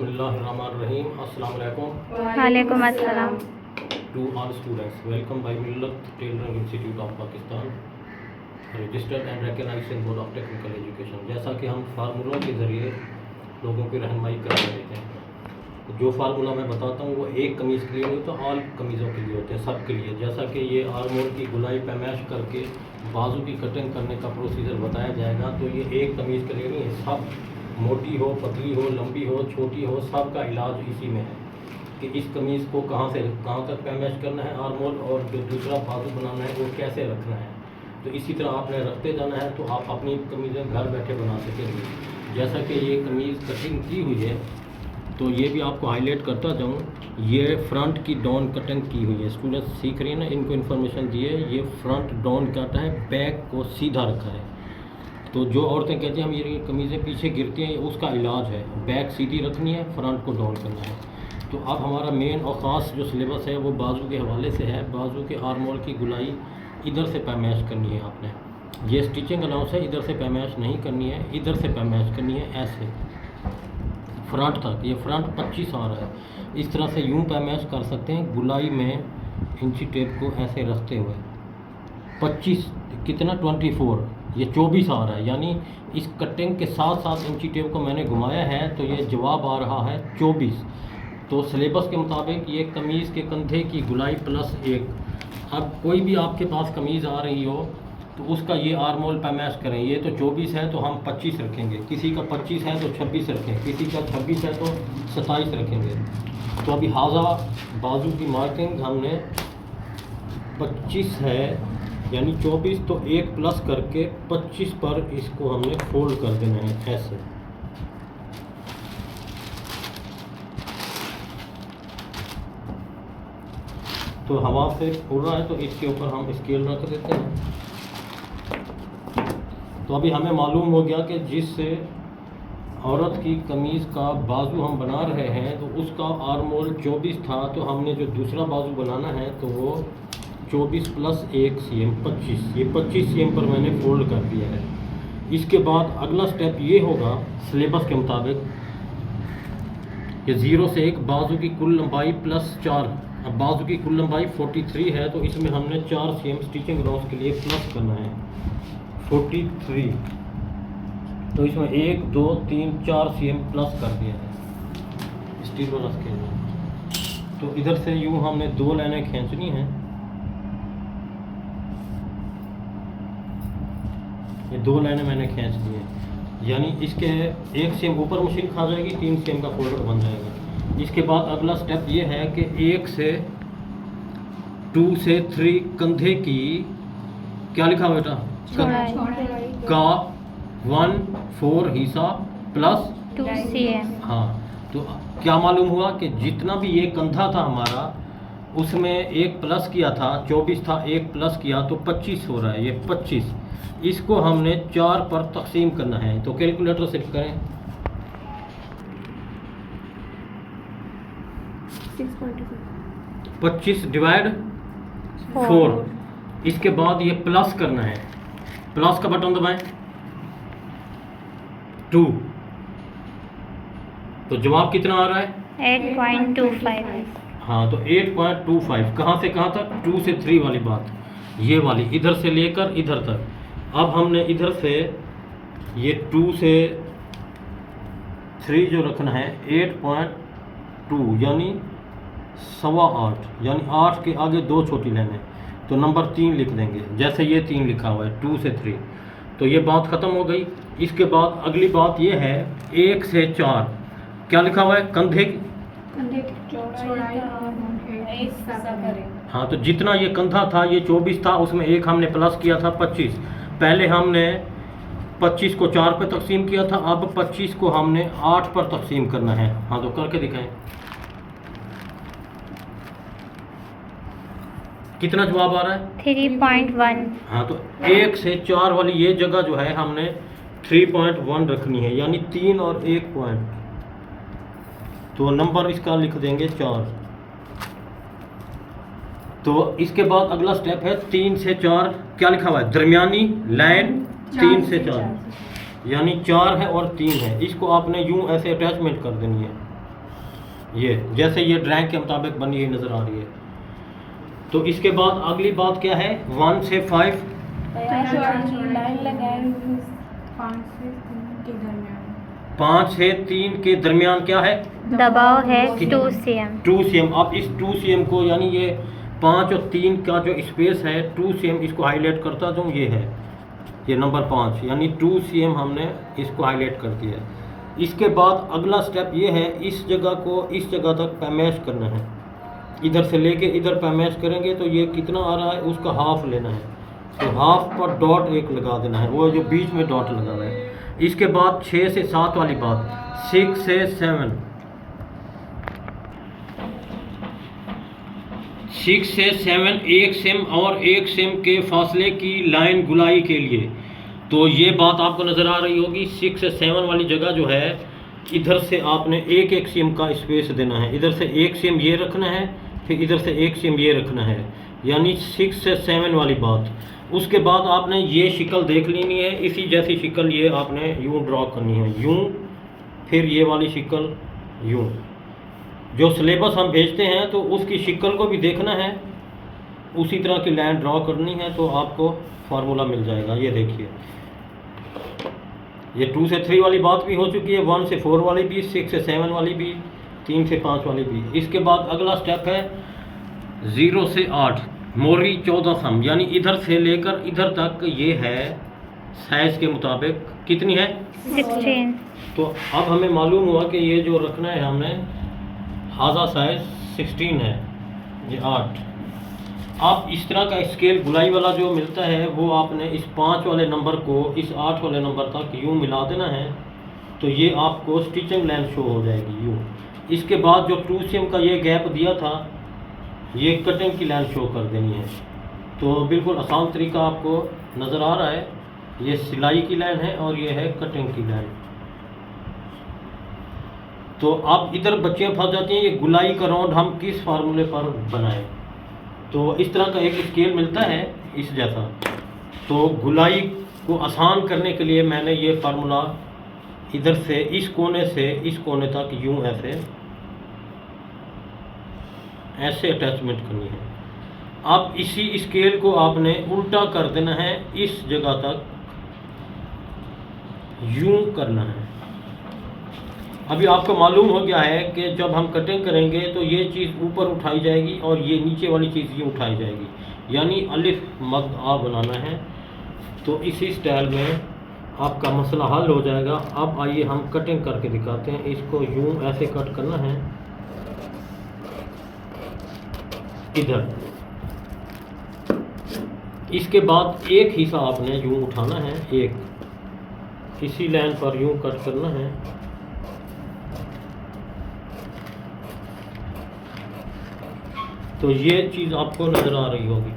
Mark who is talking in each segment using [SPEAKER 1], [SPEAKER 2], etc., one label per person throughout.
[SPEAKER 1] बिस्मिल्लाहिर्रहमानिर्रहीम। अस्सलाम वालेकुम।
[SPEAKER 2] वालेकुम अस्सलाम।
[SPEAKER 1] To all students, welcome by Millat tailoring institute of Pakistan, registered and recognised in board of technical education. जैसा कि हम फार्मूलों के ज़रिए लोगों की रहनुमाई करा देते हैं, तो जो फार्मूला मैं बताता हूँ वो एक कमीज़ के लिए नहीं होता, ऑल कमीज़ों के लिए होते हैं, सब के लिए। जैसा कि ये आर्मोल की गुलाई पैमाइश करके बाजू की कटिंग करने का प्रोसीजर बताया जाएगा, तो ये एक कमीज़ के लिए नहीं है, सब मोटी हो, पतली हो, लंबी हो, छोटी हो, सब का इलाज इसी में है कि इस कमीज़ को कहाँ से कहाँ तक पैमाइश करना है आर्मोल, और जो दूसरा बाजू बनाना है वो कैसे रखना है। तो इसी तरह आपने रखते जाना है तो आप अपनी कमीज़ें घर बैठे बना सकेंगे। जैसा कि ये कमीज़ कटिंग की हुई है, तो ये भी आपको हाईलाइट करता जाऊँ, ये फ्रंट की डाउन कटिंग की हुई है। स्टूडेंट्स सीख रही है ना, इनको इन्फॉर्मेशन दी है। ये फ्रंट डाउन कट है, बैक को सीधा रखा है। तो जो औरतें कहती हैं हम ये कमीज़ें पीछे गिरती हैं, उसका इलाज है बैक सीधी रखनी है, फ्रंट को डाउन करना है। तो अब हमारा मेन और ख़ास जो सिलेबस है वो बाजू के हवाले से है। बाजू के आर्मोल की गुलाई इधर से पैमाइश करनी है आपने। ये स्टिचिंग अलाउंस है, इधर से पैमाइश नहीं करनी है, इधर से पैमाइश करनी है ऐसे फ्रंट तक। ये फ्रंट 25 आ रहा है, इस तरह से यूँ पैमाइश कर सकते हैं गुलाई में इंची टेप को ऐसे रखते हुए। 25 कितना 24, ये 24 आ रहा है, यानी इस कटिंग के साथ साथ इंची टेप को मैंने घुमाया है तो ये जवाब आ रहा है 24। तो सिलेबस के मुताबिक ये कमीज़ के कंधे की गुलाई प्लस 1। अब कोई भी आपके पास कमीज़ आ रही हो तो उसका ये आर्मोल पैमाइश करें। ये तो 24 है तो हम 25 रखेंगे, किसी का 25 है तो 26 रखें, किसी का 26 है तो 27 रखेंगे। तो अभी हाजा बाजू की मार्किंग हमने 25 है, यानी 24, तो 1 प्लस करके 25 पर इसको हमने फोल्ड कर देना है ऐसे। तो हवा से उड़ रहा है तो इसके ऊपर हम स्केल रख देते हैं। तो अभी हमें मालूम हो गया कि जिस औरत की कमीज़ का बाजू हम बना रहे हैं तो उसका आर्मोल 24 था, तो हमने जो दूसरा बाजू बनाना है तो वो 24 प्लस 1 cm 25, ये 25 cm पर मैंने फोल्ड कर दिया है। इसके बाद अगला स्टेप ये होगा सिलेबस के मुताबिक, ये 0 से 1 बाजू की कुल लंबाई प्लस 4। अब बाजू की कुल लंबाई 43 है, तो इसमें हमने 4 cm स्टिचिंग अलाउंस के लिए प्लस करना है 43। तो इसमें 1 2 3 4 cm प्लस कर दिया है स्टील वाला स्केल में। तो इधर से यूँ हमने 2 लाइनें खींचनी हैं, ये 2 लाइनें मैंने खींच दी हैं, यानी इसके 1 cm ऊपर मशीन खा जाएगी, 3 cm का फोल्डर बन जाएगा। इसके बाद अगला स्टेप ये है कि 1 से 2 से 3 कंधे की क्या लिखा हुआ बेटा का 1/4 हिस्सा प्लस
[SPEAKER 2] 2 cm।
[SPEAKER 1] हाँ, तो क्या मालूम हुआ कि जितना भी ये कंधा था हमारा उसमें 1 प्लस किया था, 24 था, 1 प्लस किया तो 25 हो रहा है। ये 25 इसको हमने 4 पर तकसीम करना है। तो कैलकुलेटर से करें 25 डिवाइड 4। इसके बाद ये प्लस करना है, प्लस का बटन दबाएं 2। तो जवाब कितना आ रहा है
[SPEAKER 2] 8.25।
[SPEAKER 1] हाँ, तो 8.25 कहाँ से कहाँ तक, 2 से 3 वाली बात, ये वाली इधर से लेकर इधर तक। अब हमने इधर से ये 2 से 3 जो रखना है 8.2 यानी 8.25, यानी 8 के आगे 2 छोटी लाइनें, तो नंबर 3 लिख देंगे, जैसे ये 3 लिखा हुआ है 2 से 3। तो ये बात ख़त्म हो गई। इसके बाद अगली बात ये है 1 से 4 क्या लिखा हुआ है कंधे की
[SPEAKER 3] चौड़ाई
[SPEAKER 1] हाँ, तो जितना ये कंधा था ये 24 था, उसमें 1 हमने प्लस किया था 25। पहले हमने 25 को 4 पर तकसीम किया था, अब 25 को हमने 8 पर तकसीम करना है। हाँ, तो करके दिखाएं कितना जवाब आ रहा है
[SPEAKER 2] 3.1।
[SPEAKER 1] हाँ, तो 1 से 4 वाली ये जगह जो है हमने 3.1 रखनी है, यानी 3 और 1 पॉइंट, तो नंबर इसका लिख देंगे 4। तो इसके बाद अगला स्टेप है 3 से 4 क्या लिखा हुआ है दरमियानी लाइन 3 से 4, यानी 4 है और 3 है, इसको आपने यूं ऐसे अटैचमेंट कर देनी है। ये जैसे ये ड्राइंग के मुताबिक बनी हुई नज़र आ रही है। तो इसके बाद अगली बात क्या है, 1 से 5
[SPEAKER 3] लाइन लगाएं 5 से 3 के दरमियान।
[SPEAKER 1] 5 से 3 के दरमियान क्या है,
[SPEAKER 2] दबाव है 2 cm।
[SPEAKER 1] 2 cm। अब इस 2 cm को यानी ये 5 और 3 का जो स्पेस है 2 cm, इसको हाईलाइट करता जाऊँ, ये है ये नंबर 5 यानी 2 cm हमने इसको हाईलाइट कर दिया। इसके बाद अगला स्टेप ये है, इस जगह को इस जगह तक पैमैश करना है, इधर से लेके इधर पैमैश करेंगे तो ये कितना आ रहा है उसका हाफ लेना है। तो हाफ पर डॉट एक लगा देना है, वो जो बीच में डॉट लगा हुआ है। इसके बाद 6 से 7 वाली बात, 6 से 7, 6 से 7 1 सेम और 1 सेम के फासले की लाइन गुलाई के लिए। तो ये बात आपको नज़र आ रही होगी, 6 से 7 वाली जगह जो है इधर से आपने 1 सेम का स्पेस देना है, इधर से 1 सेम ये रखना है, फिर इधर से 1 सेम ये रखना है, यानी 6 से 7 वाली बात। उसके बाद आपने ये शिकल देख लेनी है, इसी जैसी शिकल ये आपने यूँ ड्रॉ करनी है, यूँ, फिर ये वाली शिकल यूँ। जो सिलेबस हम भेजते हैं तो उसकी शिकल को भी देखना है, उसी तरह की लाइन ड्रॉ करनी है, तो आपको फार्मूला मिल जाएगा। ये देखिए, ये 2 से 3 वाली बात भी हो चुकी है, 1 से 4 वाली भी, 6 से 7 वाली भी, 3 से 5 वाली भी। इसके बाद अगला स्टेप है 0 से 8 मोरी 14 सम, यानी इधर से लेकर इधर तक ये है साइज़ के मुताबिक कितनी है
[SPEAKER 2] 16।
[SPEAKER 1] तो अब हमें मालूम हुआ कि ये जो रखना है हमने हाजा साइज़ 16 है, ये 8। आप इस तरह का स्केल गुलाई वाला जो मिलता है वो आपने इस 5 वाले नंबर को इस 8 वाले नंबर तक यूँ मिला देना है, तो ये आपको स्टिचिंग लाइन शो हो जाएगी यूँ। इसके बाद जो 2 cm का ये गैप दिया था, ये कटिंग की लाइन शो कर देनी है। तो बिल्कुल आसान तरीका आपको नज़र आ रहा है, ये सिलाई की लाइन है और ये है कटिंग की लाइन। तो अब इधर बच्चियाँ फंस जाती हैं, ये गुलाई का राउंड हम किस फार्मूले पर बनाएं। तो इस तरह का एक स्केल मिलता है इस जैसा, तो गुलाई को आसान करने के लिए मैंने ये फार्मूला इधर से इस कोने से इस कोने तक यूँ ऐसे अटैचमेंट करनी है। अब इसी स्केल को आपने उल्टा कर देना है, इस जगह तक यूं करना है। अभी आपको मालूम हो गया है कि जब हम कटिंग करेंगे तो ये चीज़ ऊपर उठाई जाएगी और ये नीचे वाली चीज़ यूँ उठाई जाएगी, यानी अलिफ मद आ बनाना है। तो इसी स्टाइल में आपका मसला हल हो जाएगा। अब आइए हम कटिंग करके दिखाते हैं। इसको यूं ऐसे कट करना है इधर, इसके बाद एक हिस्सा आपने यूं उठाना है, एक इसी लाइन पर यूं कट करना है। तो ये चीज़ आपको नज़र आ रही होगी।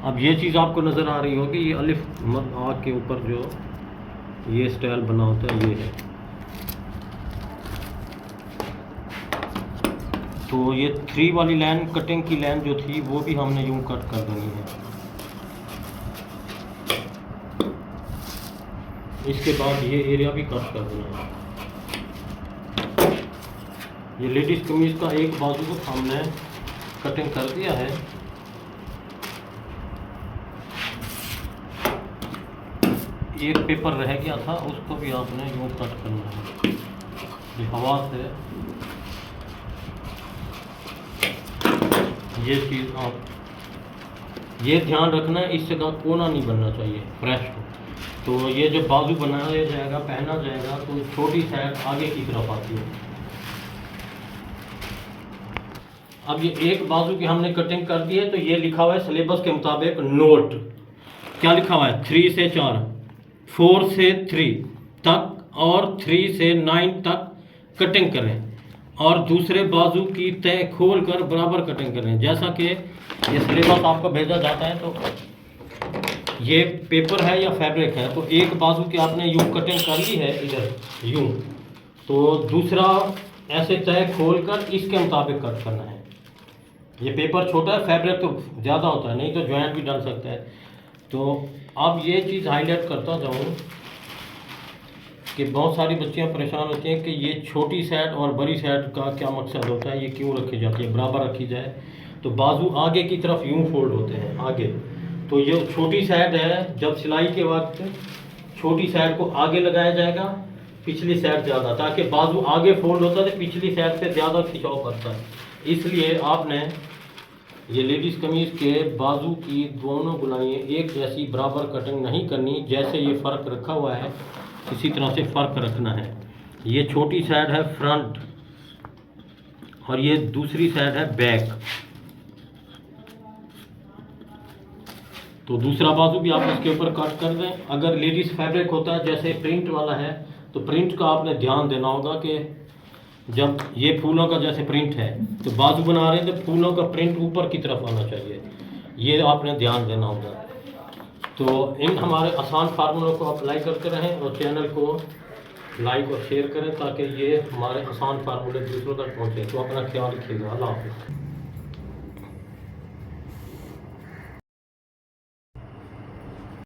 [SPEAKER 1] अब ये चीज़ आपको नज़र आ रही होगी, ये अलिफ मद आ के ऊपर जो ये स्टाइल बना होता है, ये है। तो ये 3 वाली लाइन कटिंग की लाइन जो थी वो भी हमने यूं कट कर देनी है। इसके बाद ये एरिया भी कट कर देना है। ये लेडीज़ कमीज़ का एक बाजू को हमने कटिंग कर दिया है। एक पेपर रह गया था, उसको भी आपने यूं कट करना है। ये हवा से ये चीज़ आप ये ध्यान रखना है, इस जगह कोना नहीं बनना चाहिए, फ्रेश हो। तो ये जो बाजू बनाया जाएगा, पहना जाएगा, तो छोटी साइड आगे की तरफ आती है। अब ये एक बाजू की हमने कटिंग कर दी है, तो ये लिखा हुआ है सिलेबस के मुताबिक नोट। क्या लिखा हुआ है? 3 से 4, 4 से 3 तक और 3 से 9 तक कटिंग करें और दूसरे बाजू की तय खोल कर बराबर कटिंग करें। जैसा कि ये सिलेबस आपको भेजा जाता है, तो ये पेपर है या फैब्रिक है, तो एक बाजू की आपने यूँ कटिंग कर ली है इधर यूँ, तो दूसरा ऐसे तय खोल कर इसके मुताबिक कट करना है। ये पेपर छोटा है, फैब्रिक तो ज़्यादा होता है, नहीं तो जॉइंट भी डाल सकता है। तो अब ये चीज़ हाईलाइट करता जाऊँ कि बहुत सारी बच्चियां परेशान होती हैं कि ये छोटी साइड और बड़ी साइड का क्या मकसद होता है, ये क्यों रखी जाती है, बराबर रखी जाए। तो बाजू आगे की तरफ यूं फोल्ड होते हैं आगे, तो ये छोटी साइड है, जब सिलाई के वक्त छोटी साइड को आगे लगाया जाएगा, पिछली साइड ज़्यादा, ताकि बाजू आगे फोल्ड होता है तो पिछली साइड पे ज़्यादा खिंचाव पड़ता है। इसलिए आपने ये लेडीज़ कमीज़ के बाजू की दोनों गुलाइयाँ एक जैसी बराबर कटिंग नहीं करनी, जैसे ये फ़र्क रखा हुआ है इसी तरह से फ़र्क रखना है। ये छोटी साइड है फ्रंट और ये दूसरी साइड है बैक। तो दूसरा बाजू भी आप इसके ऊपर कट कर दें। अगर लेडीज़ फैब्रिक होता है जैसे प्रिंट वाला है, तो प्रिंट का आपने ध्यान देना होगा कि जब ये फूलों का जैसे प्रिंट है तो बाजू बना रहे हैं तो फूलों का प्रिंट ऊपर की तरफ आना चाहिए, ये आपने ध्यान देना होगा। तो इन हमारे आसान फार्मूलों को अप्लाई करते रहें और चैनल को लाइक और शेयर करें ताकि ये हमारे आसान फार्मूले दूसरों तक पहुँचे। तो अपना ख्याल रखिएगा। अल्लाह हाफ़िज़।